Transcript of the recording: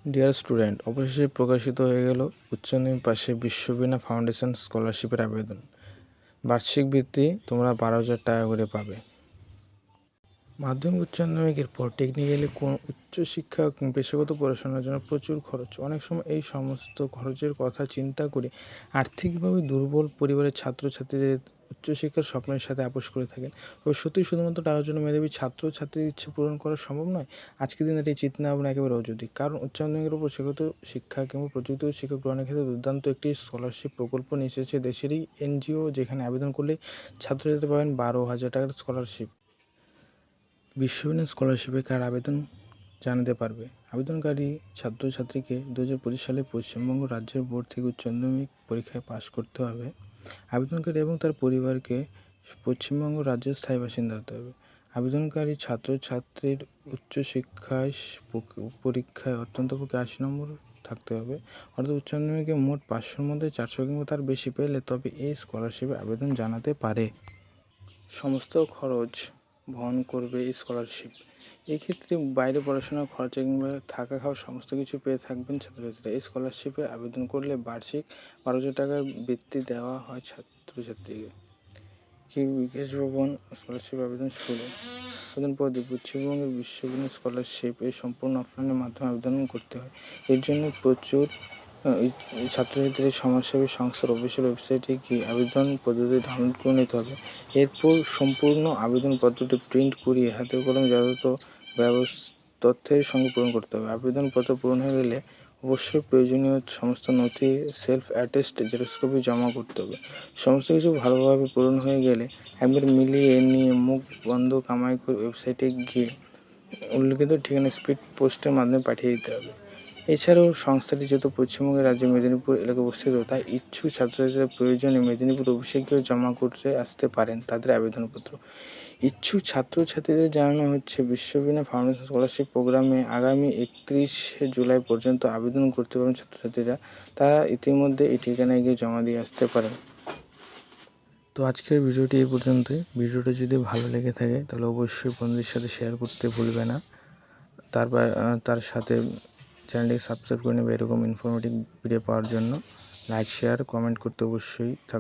Dear student, অবশেষে প্রকাশিত হয়ে গেল উচ্চ মাধ্যমিক পাশে বিশ্ববিনা ফাউন্ডেশন স্কলারশিপের আবেদন। বার্ষিক বৃত্তি তোমরা 12,000 টাকা করে পাবে। মাধ্যমিক উচ্চ মাধ্যমিকের পর টেকনিক্যালি কোন উচ্চশিক্ষা পেশাগত পড়াশোনার জন্য প্রচুর খরচ। অনেক সময় এই সমস্ত খরচের কথা চিন্তা করে আর্থিকভাবে দুর্বল পরিবারের ছাত্রছাত্রীদের উচ্চশিক্ষার স্বপ্নের সাথে আপোষ করে থাকেন। তবে সত্যি শুধুমাত্র টাকার জন্য মেধাবী ছাত্রছাত্রীর ইচ্ছে পূরণ করা সম্ভব নয়। আজকের দিনে এই চিন্তা ভাবনা একেবারে অযৌক্তিক, কারণ উচ্চ মাধ্যমিকের উপর পেশাগত শিক্ষা কিংবা প্রযুক্তিগত শিক্ষা গ্রহণের ক্ষেত্রে দুর্দান্ত একটি স্কলারশিপ প্রকল্প নিয়ে এসেছে দেশেরই এনজিও, যেখানে আবেদন করলে ছাত্রছাত্রী পাবেন 12,000 টাকার স্কলারশিপ। বিশ্ববিদ্যালয় স্কলারশিপে কার আবেদন জানাতে পারবে। আবেদনকারী ছাত্রছাত্রীকে 2025 সালে পশ্চিমবঙ্গ রাজ্যের বোর্ড থেকে উচ্চ মাধ্যমিক পরীক্ষায় পাশ করতে হবে। আবেদনকারী এবং তার পরিবারকে পশ্চিমবঙ্গ রাজ্যের স্থায়ী বাসিন্দা হতে হবে। আবেদনকারী ছাত্রছাত্রীর উচ্চশিক্ষায় পরীক্ষায় অত্যন্তপক্ষে 80 নম্বর থাকতে হবে, অর্থাৎ উচ্চ মাধ্যমিকে মোট 500-র মধ্যে 400 কিংবা তার বেশি পেলে তবে এই স্কলারশিপে আবেদন জানাতে পারে। সমস্ত খরচ বহন করবে এই স্কলারশিপ। এক্ষেত্রে বাইরে পড়াশোনার খরচা কিংবা থাকা খাওয়া সমস্ত কিছু পেয়ে থাকবেন ছাত্রছাত্রীরা। এই স্কলারশিপে আবেদন করলে বার্ষিক 12,000 টাকার বৃত্তি দেওয়া হয় ছাত্রছাত্রীকে। কি বিকাশ ভবন স্কলারশিপ আবেদন শুরু। আবেদন পদ্ধতি: পশ্চিমবঙ্গের বিশ্ববিদ্যালয় স্কলারশিপ এই সম্পূর্ণ অফলাইনের মাধ্যমে আবেদন করতে হয়। এর জন্য প্রচুর ছাত্রছাত্রীদের সমাজসেবী সংস্থার অফিসিয়াল ওয়েবসাইটে গিয়ে আবেদন পদ্ধতি ডাউনলোড করে নিতে হবে। এরপর সম্পূর্ণ আবেদনপত্রটি প্রিন্ট করিয়ে হাতে কলমে যথাযথ তথ্যের সঙ্গে পূরণ করতে হবে। আবেদনপত্র পূরণ হয়ে গেলে অবশ্যই প্রয়োজনীয় সমস্ত নথি সেলফ অ্যাটেস্ট জেরক্স কপি জমা করতে হবে। সমস্ত কিছু ভালোভাবে পূরণ হয়ে গেলে একবার মিলিয়ে নিয়ে মুখ বন্ধ কামাই করে ওয়েবসাইটে গিয়ে উল্লিখিত ঠিকানা স্পিড পোস্টের মাধ্যমে পাঠিয়ে দিতে হবে। এছাড়াও সংস্থাটি যেহেতু পশ্চিমবঙ্গের রাজ্যের মেদিনীপুর এলাকায় অবস্থিত, তাই ইচ্ছুক ছাত্রছাত্রীরা প্রয়োজনে মেদিনীপুর অফিসে গিয়েও জমা করতে আসতে পারেন তাদের আবেদনপত্র। ইচ্ছুক ছাত্রছাত্রীদের জানানো হচ্ছে, বিশ্ববিদ্যালয় ফাউন্ডেশন স্কলারশিপ প্রোগ্রামে আগামী 31শে জুলাই পর্যন্ত আবেদন করতে পারেন ছাত্রছাত্রীরা। তারা ইতিমধ্যে এই ঠিকানায় গিয়ে জমা দিয়ে আসতে পারেন। তো আজকের ভিডিওটি এই পর্যন্তই। ভিডিওটা যদি ভালো লেগে থাকে তাহলে অবশ্যই বন্ধুদের সাথে শেয়ার করতে ভুলবে না। তার সাথে চ্যানেলটিকে সাবস্ক্রাইব করে নেবে এরকম ইনফরমেটিভ ভিডিও পাওয়ার জন্য। লাইক, শেয়ার, কমেন্ট করতে অবশ্যই থাকবে।